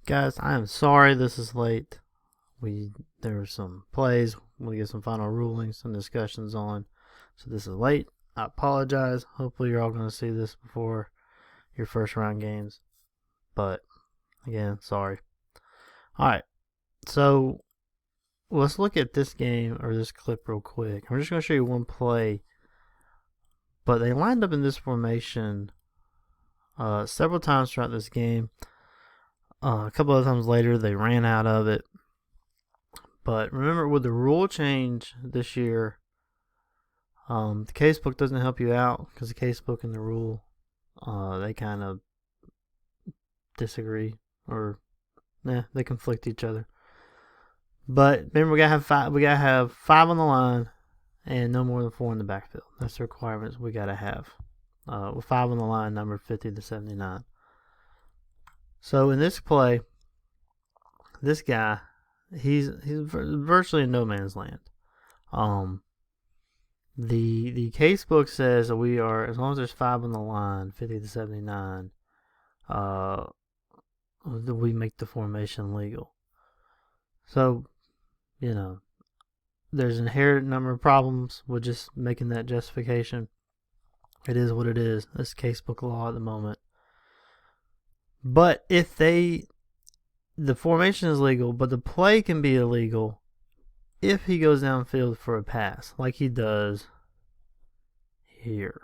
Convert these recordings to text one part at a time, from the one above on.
Guys, I am sorry this is late. There were some plays. We get some final rulings and discussions on. So this is late. I apologize. Hopefully you're all going to see this before your first round games. But again, sorry. Alright, so let's look at this game or this clip real quick. I'm just going to show you one play. But they lined up in this formation several times throughout this game. A couple of times later, they ran out of it. But remember, with the rule change this year, the casebook doesn't help you out because the casebook and the rule, they kind of disagree or they conflict each other. But remember, we gotta have five on the line and no more than four in the backfield. That's the requirements we gotta have. With five on the line, number 50 to 79. So in this play, this guy, he's virtually in no man's land. The casebook says that we are, as long as there's five on the line, 50 to 79, we make the formation legal. So, there's an inherent number of problems with just making that justification. It is what it is. That's casebook law at the moment. But if the formation is legal, but the play can be illegal if he goes downfield for a pass, like he does here.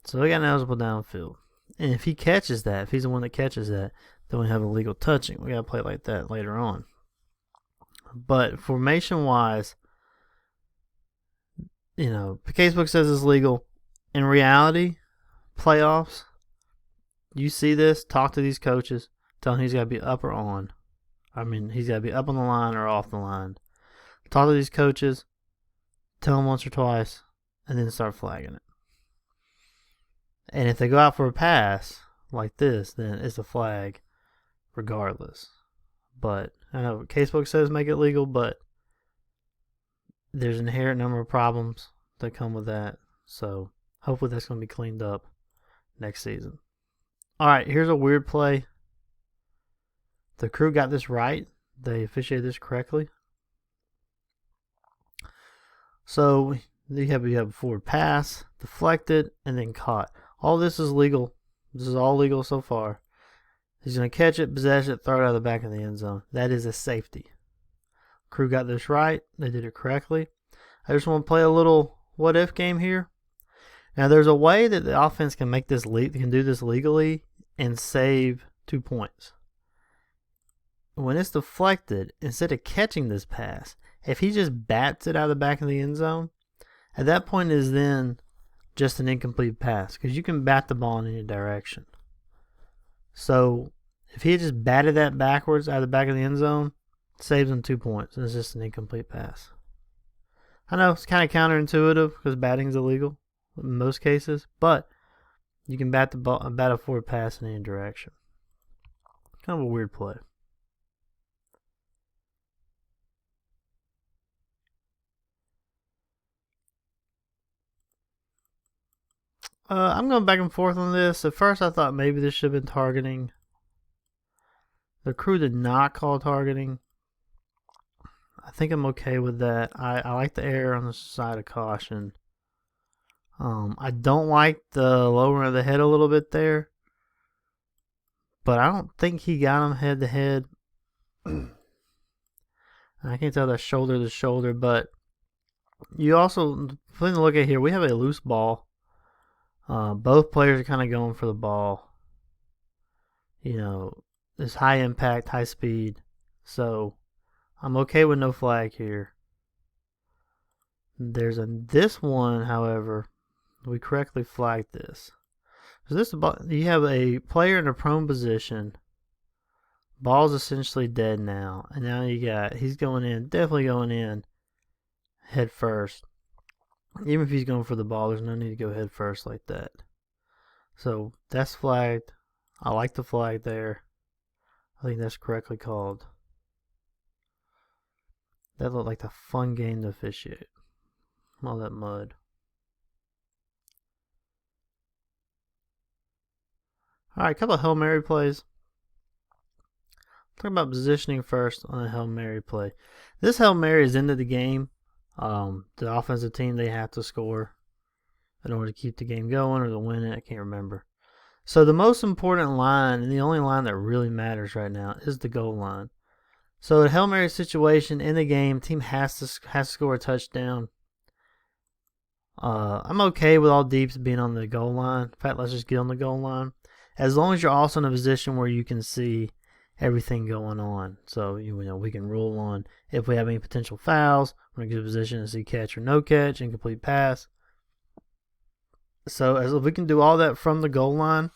So we got an eligible downfield. And if he catches that, if he's the one that catches that, then we have illegal touching. We got to play it like that later on. But formation-wise, the casebook says it's legal. In reality, playoffs, you see this, talk to these coaches, tell him he's got to be up or on. He's got to be up on the line or off the line. Talk to these coaches, tell them once or twice, and then start flagging it. And if they go out for a pass like this, then it's a flag regardless. But I know casebook says make it legal, but there's an inherent number of problems that come with that. So hopefully that's going to be cleaned up next season. All right, here's a weird play. The crew got this right. They officiated this correctly. So you have a forward pass, deflected, and then caught. All this is legal. This is all legal so far. He's going to catch it, possess it, throw it out of the back of the end zone. That is a safety. Crew got this right. They did it correctly. I just want to play a little what-if game here. Now, there's a way that the offense can make this can do this legally and save 2 points. When it's deflected, instead of catching this pass, if he just bats it out of the back of the end zone, at that point it is then just an incomplete pass because you can bat the ball in any direction. So if he had just batted that backwards out of the back of the end zone, it saves him 2 points, and it's just an incomplete pass. I know it's kind of counterintuitive because batting is illegal in most cases, but you can bat a forward pass in any direction. Kind of a weird play. I'm going back and forth on this. At first, I thought maybe this should have been targeting. The crew did not call targeting. I think I'm okay with that. I like the error on the side of caution. I don't like the lowering of the head a little bit there. But I don't think he got him head to head. I can't tell that's shoulder to shoulder. But you also, thing to look at here, we have a loose ball. Both players are kind of going for the ball. It's high impact, high speed. So I'm okay with no flag here. This one, however, we correctly flagged this. So you have a player in a prone position. Ball's essentially dead now. And now he's going in, definitely going in head first. Even if he's going for the ball, there's no need to go head first like that. So that's flagged. I like the flag there. I think that's correctly called. That looked like a fun game to officiate. All that mud. All right, a couple of Hail Mary plays. Talk about positioning first on a Hail Mary play. This Hail Mary is into the game. The offensive team, they have to score in order to keep the game going or to win it. I can't remember. So the most important line, and the only line that really matters right now, is the goal line. So a Hail Mary situation in the game, team has to score a touchdown. I'm okay with all deeps being on the goal line. In fact, let's just get on the goal line. As long as you're also in a position where you can see everything going on. So we can rule on if we have any potential fouls. We're in a good position to see catch or no catch, incomplete pass. So as if we can do all that from the goal line,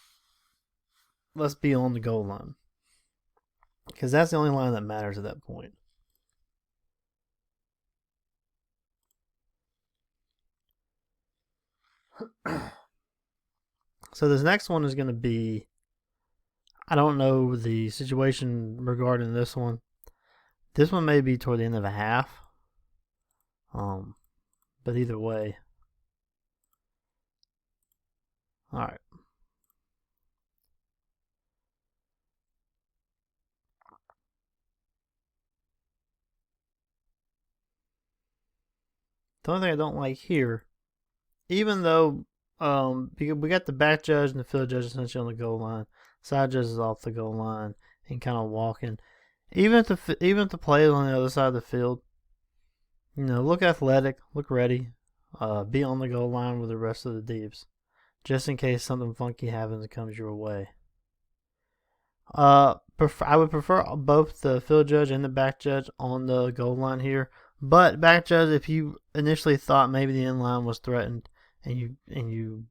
let's be on the goal line. Because that's the only line that matters at that point. So this next one is going to be, I don't know the situation regarding this one. This one may be toward the end of a half. But either way. Alright. The only thing I don't like here, even though we got the back judge and the field judge essentially on the goal line, side judge is off the goal line and kind of walking. Even if the play is on the other side of the field, look athletic, look ready, be on the goal line with the rest of the deeps, just in case something funky happens and comes your way. I would prefer both the field judge and the back judge on the goal line here. But back judge, if you initially thought maybe the end line was threatened and you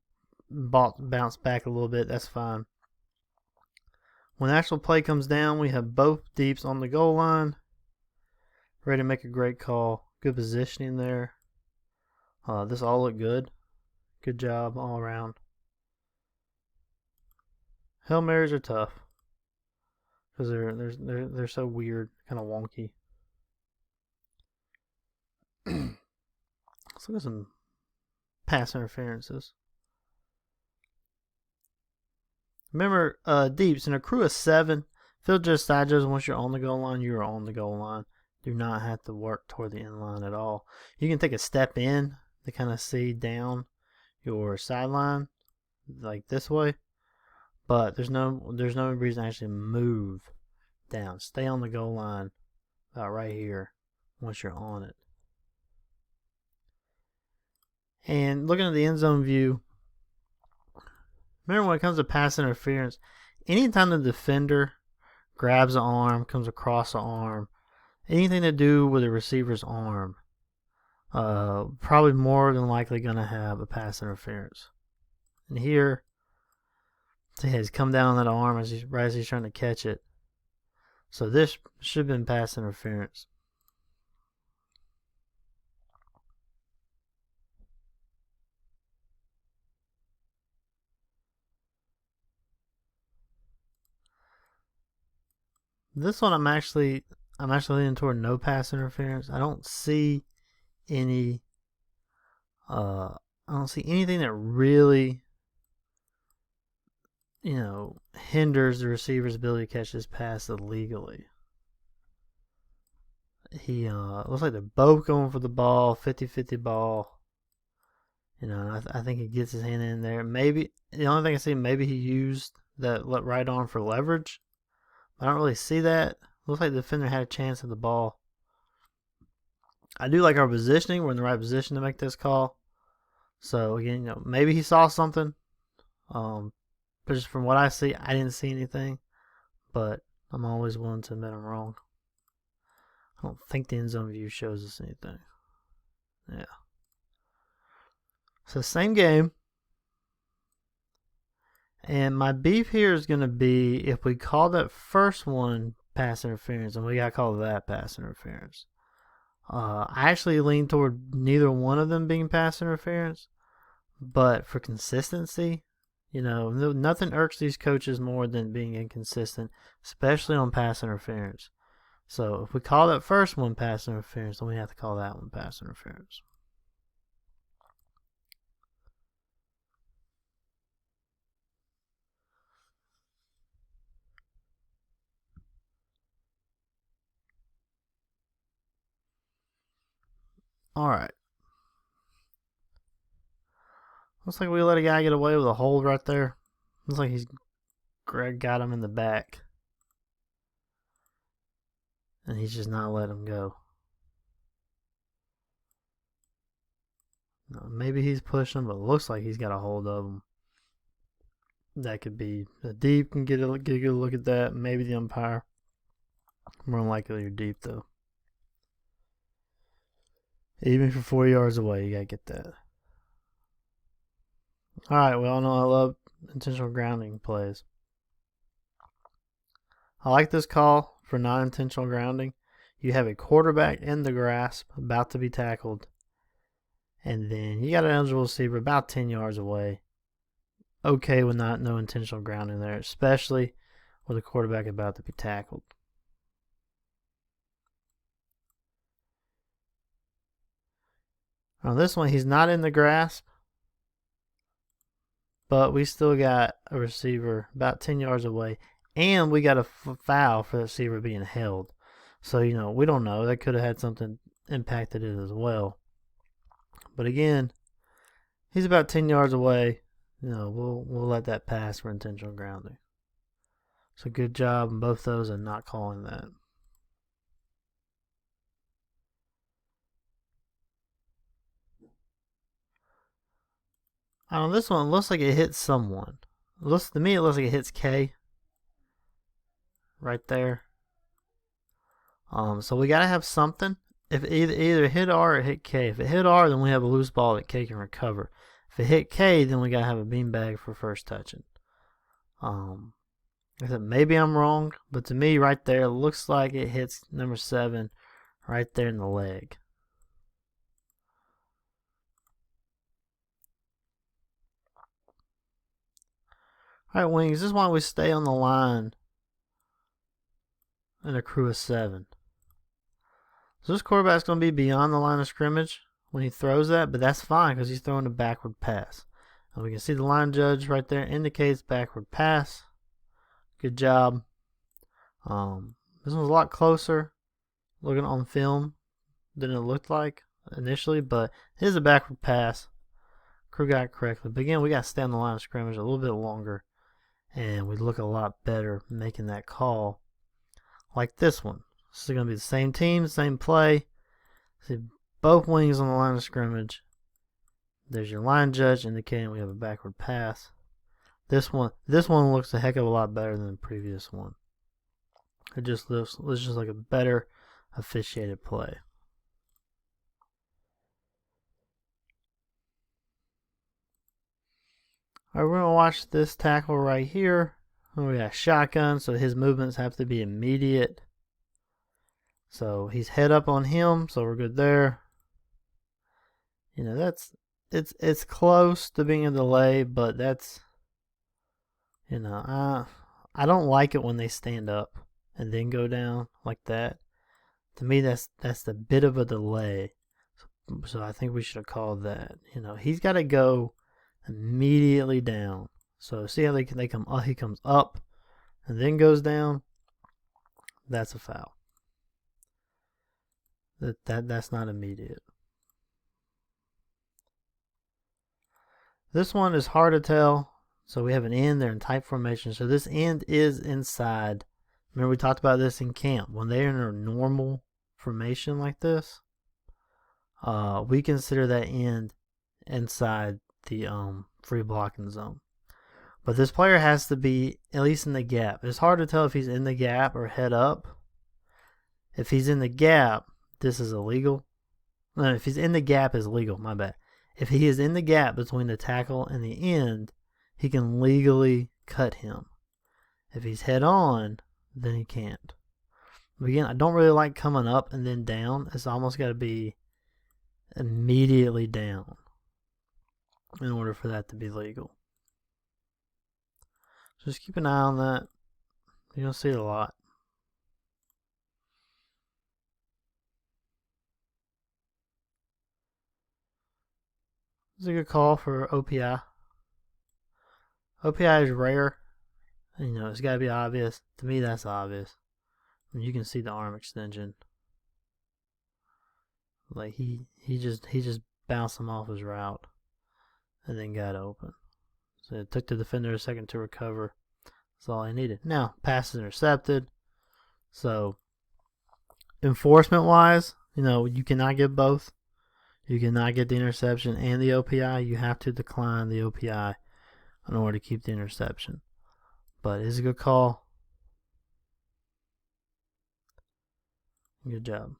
bounced back a little bit, that's fine. When the actual play comes down, we have both deeps on the goal line, ready to make a great call. Good positioning there. This all looked good. Good job all around. Hail Marys are tough because they're so weird, kind of wonky. Let's look at some pass interferences. Remember, deeps in a crew of 7, field judge, side judge, once you're on the goal line, you're on the goal line. Do not have to work toward the end line at all. You can take a step in to kind of see down your sideline, like this way, but there's no reason to actually move down. Stay on the goal line about right here once you're on it. And looking at the end zone view, remember when it comes to pass interference, anytime the defender grabs an arm, comes across an arm, anything to do with the receiver's arm, probably more than likely going to have a pass interference. And here, see, he's come down on that arm as he's trying to catch it. So this should have been pass interference. This one I'm actually leaning toward no pass interference. I don't see any I don't see anything that really hinders the receiver's ability to catch this pass illegally. He looks like they're both going for the ball, 50-50 ball. I think he gets his hand in there. Maybe the only thing I see, maybe he used that right arm for leverage. I don't really see that. Looks like the defender had a chance at the ball. I do like our positioning. We're in the right position to make this call. So again, maybe he saw something. But just from what I see, I didn't see anything. But I'm always willing to admit I'm wrong. I don't think the end zone view shows us anything. Yeah. So same game. And my beef here is going to be if we call that first one pass interference, and we got to call that pass interference. I actually lean toward neither one of them being pass interference, but for consistency, nothing irks these coaches more than being inconsistent, especially on pass interference. So if we call that first one pass interference, then we have to call that one pass interference. Alright. Looks like we let a guy get away with a hold right there. Looks like Greg got him in the back. And he's just not letting him go. No, maybe he's pushing, but it looks like he's got a hold of him. That could be the deep. Can get a good look at that. Maybe the umpire. More than likely you're deep though. Even if you're 4 yards away, you gotta get that. Alright, we all know I love intentional grounding plays. I like this call for non-intentional grounding. You have a quarterback in the grasp, about to be tackled. And then you got an eligible receiver about 10 yards away. Okay with no intentional grounding there, especially with a quarterback about to be tackled. On this one, he's not in the grasp, but we still got a receiver about 10 yards away, and we got a foul for the receiver being held. So, we don't know. That could have had something impacted it as well. But again, he's about 10 yards away. We'll let that pass for intentional grounding. So good job on both those and not calling that. On this one, it looks like it hits someone. To me, it looks like it hits K. Right there. So we gotta have something. If either hit R or hit K. If it hit R, then we have a loose ball that K can recover. If it hit K, then we gotta have a beanbag for first touching. I said maybe I'm wrong, but to me, right there, it looks like it hits number 7, right there in the leg. All right, Wings. This is why we stay on the line in a crew of 7. So this quarterback's going to be beyond the line of scrimmage when he throws that, but that's fine because he's throwing a backward pass. And we can see the line judge right there indicates backward pass. Good job. This one's a lot closer looking on film than it looked like initially, but it is a backward pass. Crew got it correctly. But again, we got to stay on the line of scrimmage a little bit longer, and we look a lot better making that call like this one. This is going to be the same team, same play. See both wings on the line of scrimmage. There's your line judge indicating we have a backward pass. This one looks a heck of a lot better than the previous one. It just looks like a better officiated play. Alright, we're going to watch this tackle right here. We got shotgun, so his movements have to be immediate. So he's head up on him, so we're good there. It's close to being a delay, but that's I don't like it when they stand up and then go down like that. To me, that's the bit of a delay. So I think we should have called that. He's got to go immediately down. So see how they come up? He comes up and then goes down. That's a foul. That's not immediate. This one is hard to tell. So we have an end. They're in tight formation. So this end is inside. Remember we talked about this in camp. When they're in a normal formation like this, we consider that end inside the free blocking zone. But this player has to be at least in the gap. It's hard to tell if he's in the gap or head up. If he's in the gap, this is illegal. No, if he's in the gap, it's legal. My bad. If he is in the gap between the tackle and the end, he can legally cut him. If he's head on, then he can't. But again, I don't really like coming up and then down. It's almost got to be immediately down in order for that to be legal. So just keep an eye on that. You're going to see it a lot. This is a good call for OPI. OPI is rare. It's got to be obvious. To me, that's obvious. And you can see the arm extension. Like he just bounced him off his route and then got open. So it took the defender a second to recover. That's all he needed. Now, pass is intercepted. So enforcement wise, you cannot get both. You cannot get the interception and the OPI. You have to decline the OPI in order to keep the interception. But it's a good call. Good job.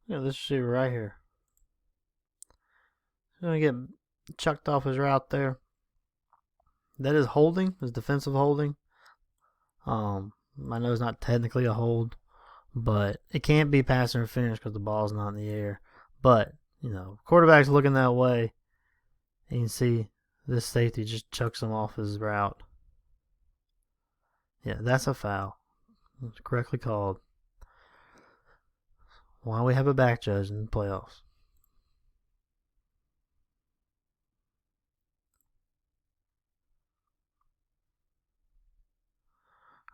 This receiver right here. He's going to get chucked off his route there. That is holding, is defensive holding. I know it's not technically a hold, but it can't be pass interference because the ball's not in the air. But, quarterback's looking that way, and you can see this safety just chucks him off his route. Yeah, that's a foul. It's correctly called. Why we have a back judge in the playoffs?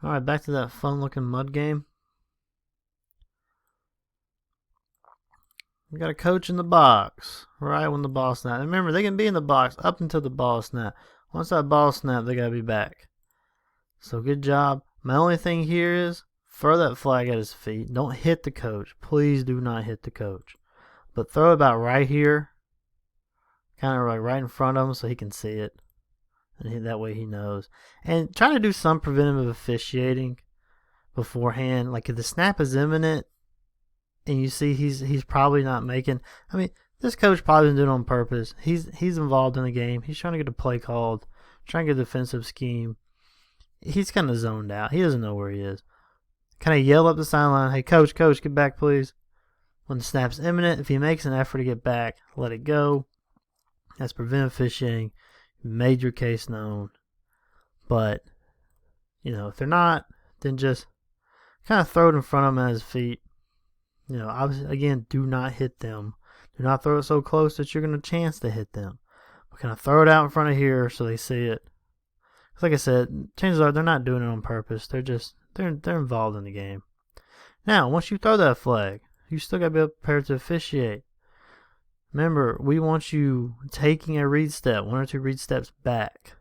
Alright, back to that fun-looking mud game. We got a coach in the box right when the ball snaps. Remember, they can be in the box up until the ball snap. Once that ball snaps, they got to be back. So good job. My only thing here is throw that flag at his feet. Don't hit the coach. Please do not hit the coach. But throw it about right here. Kind of like right in front of him so he can see it. And that way he knows. And try to do some preventative officiating beforehand. Like if the snap is imminent and you see he's probably not making. I mean, this coach probably didn't do it on purpose. He's involved in the game. He's trying to get a play called. Trying to get a defensive scheme. He's kind of zoned out. He doesn't know where he is. Kind of yell up the sideline, hey, coach, get back, please. When the snap's imminent, if he makes an effort to get back, let it go. That's preventive officiating. You made your case known. But, if they're not, then just kind of throw it in front of him at his feet. Obviously, again, do not hit them. Do not throw it so close that you're going to chance to hit them. But kind of throw it out in front of here so they see it. Like I said, chances are they're not doing it on purpose. They're involved in the game. Now, once you throw that flag, you still got to be prepared to officiate. Remember, we want you taking a read step, 1 or 2 read steps back.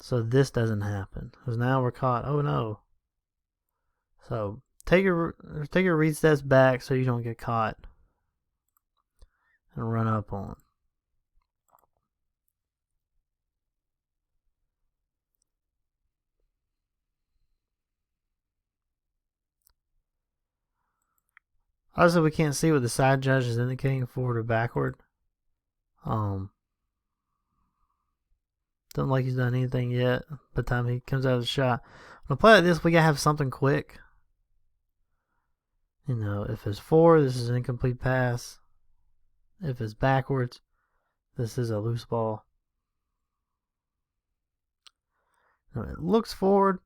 So this doesn't happen. Because now we're caught. Oh no. So take your read steps back so you don't get caught and run up on. Obviously, we can't see what the side judge is indicating, forward or backward. Doesn't like he's done anything yet by the time he comes out of the shot. On a play like this, we gotta have something quick. If it's forward, this is an incomplete pass. If it's backwards, this is a loose ball. It looks forward,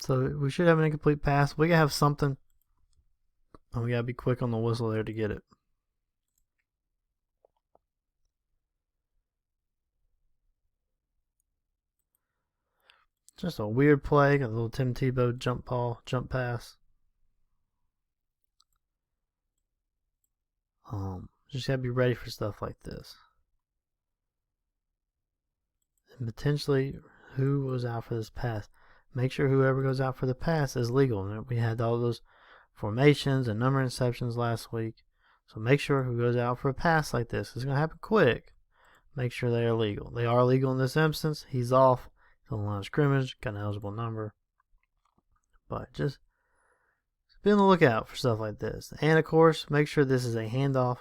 so we should have an incomplete pass. We gotta have something. And we gotta be quick on the whistle there to get it. Just a weird play, a little Tim Tebow jump pass. Just gotta be ready for stuff like this. And potentially, who was out for this pass? Make sure whoever goes out for the pass is legal. We had all those formations and number interceptions last week. So make sure who goes out for a pass like this. It's going to happen quick. Make sure they are legal. They are legal in this instance. He's off. He's on the line of scrimmage. Got an eligible number. But just be on the lookout for stuff like this. And of course, make sure this is a handoff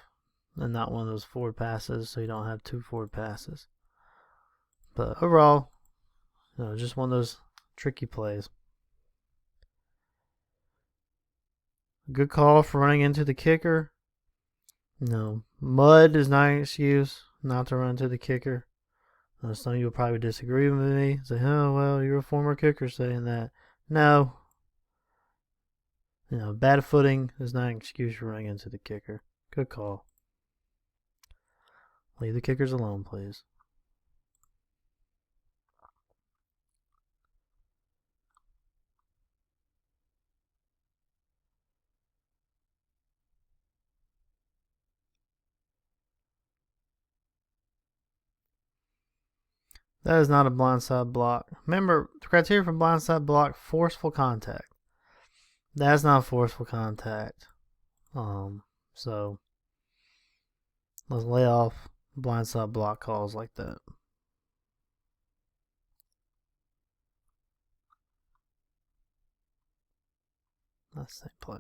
and not one of those forward passes so you don't have 2 forward passes. But overall, just one of those tricky plays. Good call for running into the kicker. Mud is not an excuse not to run to the kicker. Some of you will probably disagree with me. Say, oh, well, you're a former kicker saying that. No. Bad footing is not an excuse for running into the kicker. Good call. Leave the kickers alone, please. That is not a blindside block. Remember, the criteria for blindside block, forceful contact. That's not forceful contact. So let's lay off blindside block calls like that. That's the same play.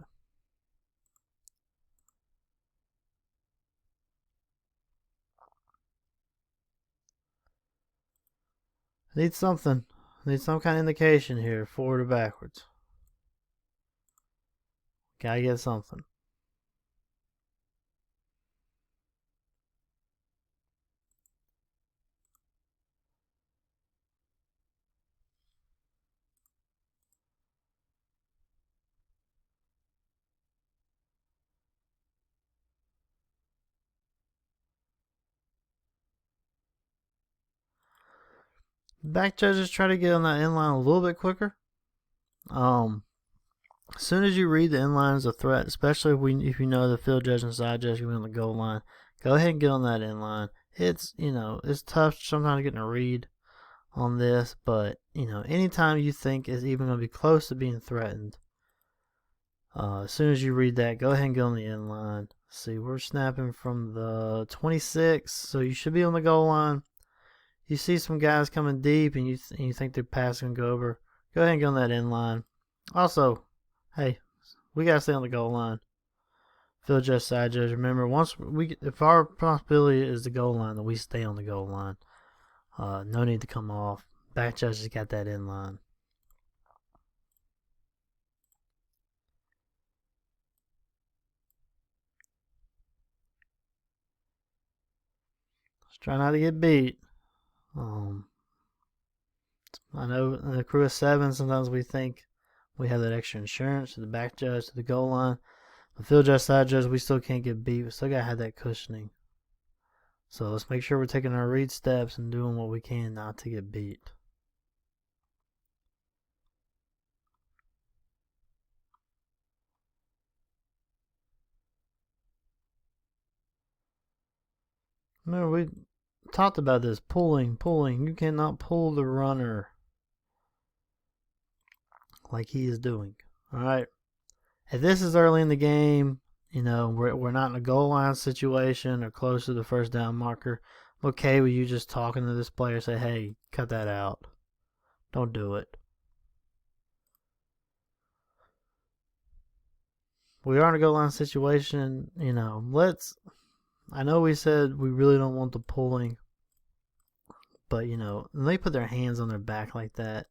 Need something. Need some kind of indication here, forward or backwards. Gotta get something. Back judges try to get on that inline a little bit quicker. As soon as you read the inline as a threat, especially if you know the field judge and side judge are on the goal line, go ahead and get on that inline. It's it's tough sometimes getting a read on this, but anytime you think it's even going to be close to being threatened, as soon as you read that, go ahead and get on the inline. See, we're snapping from the 26, so you should be on the goal line. You see some guys coming deep, and you think their pass can go over. Go ahead and get on that inline. Also, hey, we gotta stay on the goal line. Field judge, side judge. Remember, if our responsibility is the goal line, then we stay on the goal line. No need to come off. Back judge has got that in line. Let's try not to get beat. I know in the crew of 7, sometimes we think we have that extra insurance to the back judge, to the goal line. The field judge, side judge, we still can't get beat. We still got to have that cushioning. So let's make sure we're taking our read steps and doing what we can not to get beat. Remember, we talked about this. Pulling. You cannot pull the runner like he is doing. Alright? If this is early in the game, we're not in a goal line situation or close to the first down marker, I'm okay with you just talking to this player, say, hey, cut that out. Don't do it. We are in a goal line situation, I know we said we really don't want the pulling, but when they put their hands on their back like that,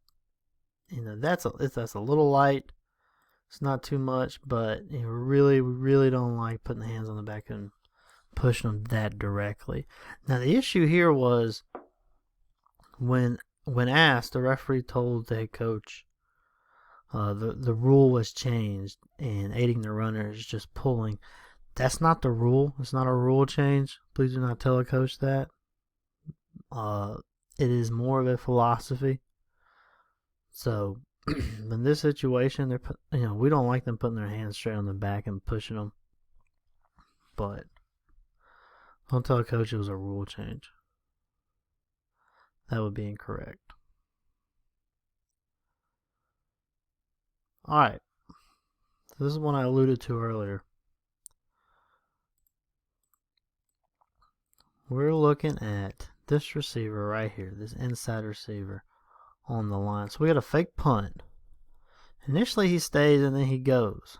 that's a little light. It's not too much, but we really don't like putting the hands on the back and pushing them that directly. Now the issue here was when asked, the referee told the head coach the rule was changed and aiding the runner is just pulling. That's not the rule. It's not a rule change. Please do not tell a coach that. It is more of a philosophy. So in this situation, we don't like them putting their hands straight on the back and pushing them. But don't tell a coach it was a rule change. That would be incorrect. Alright. So this is one I alluded to earlier. We're looking at this receiver right here, this inside receiver on the line. So we got a fake punt. Initially he stays and then he goes.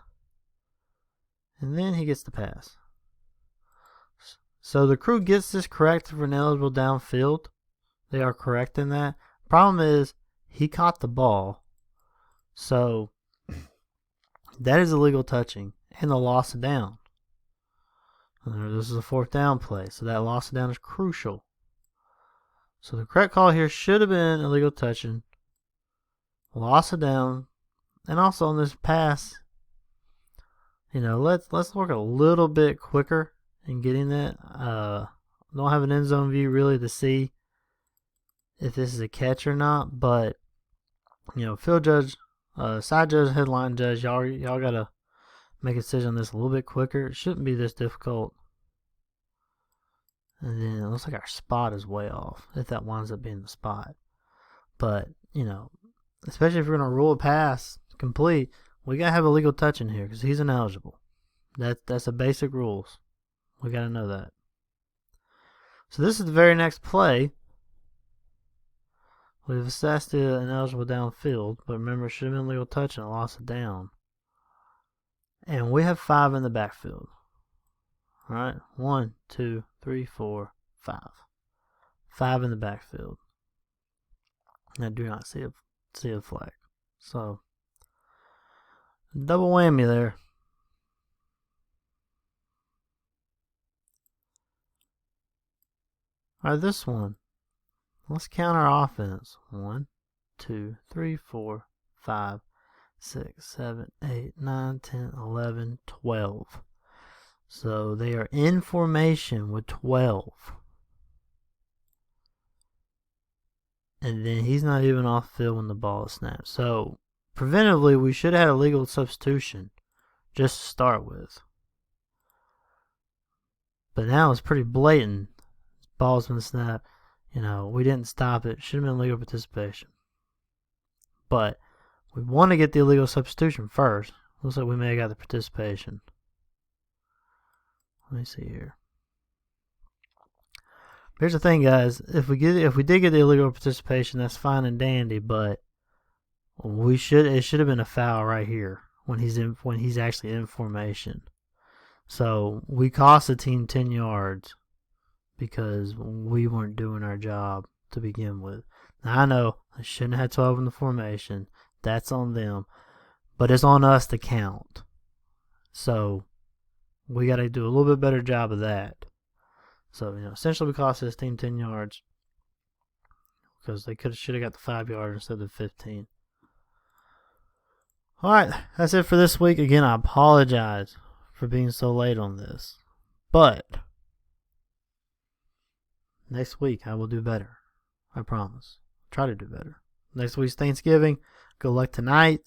And then he gets the pass. So the crew gets this correct for ineligible downfield. They are correct in that. Problem is he caught the ball. So that is illegal touching and the loss of down. This is a 4th down play, so that loss of down is crucial. So the correct call here should have been illegal touching, loss of down, and also on this pass, let's work a little bit quicker in getting that. Don't have an end zone view really to see if this is a catch or not, but field judge, side judge, headline judge, y'all gotta make a decision on this a little bit quicker. It shouldn't be this difficult. And then it looks like our spot is way off, if that winds up being the spot. But, especially if we're going to rule a pass complete, we got to have a legal touch in here because he's ineligible. That's the basic rules. We got to know that. So this is the very next play. We've assessed it ineligible downfield, but remember it should have been legal touch and it lost it down. And we have 5 in the backfield. All right, 1, 2, 3, 4, 5. 5 in the backfield. I do not see a flag. So, double whammy there. All right, this one. Let's count our offense. 1, 2, 3, 4, 5, 6, 7, 8, 9, 10, 11, 12. So they are in formation with 12. And then he's not even off field when the ball is snapped. So preventively, we should have had a legal substitution just to start with. But now it's pretty blatant. Ball's been snapped. We didn't stop it. Should have been legal participation. But we want to get the illegal substitution first. Looks like we may have got the participation. Let me see here. Here's the thing, guys. If we did get the illegal participation, that's fine and dandy. But it should have been a foul right here when he's actually in formation. So we cost the team 10 yards because we weren't doing our job to begin with. Now I know I shouldn't have had 12 in the formation. That's on them, but it's on us to count. So we got to do a little bit better job of that. So, essentially we cost this team 10 yards because they should have got the 5 yards instead of 15. All right, that's it for this week. Again, I apologize for being so late on this, but next week I will do better. I promise. Try to do better. Next week's Thanksgiving. Good luck tonight.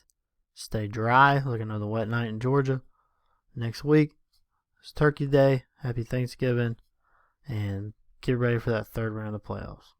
Stay dry. Like another wet night in Georgia. Next week, it's Turkey Day. Happy Thanksgiving. And get ready for that third round of the playoffs.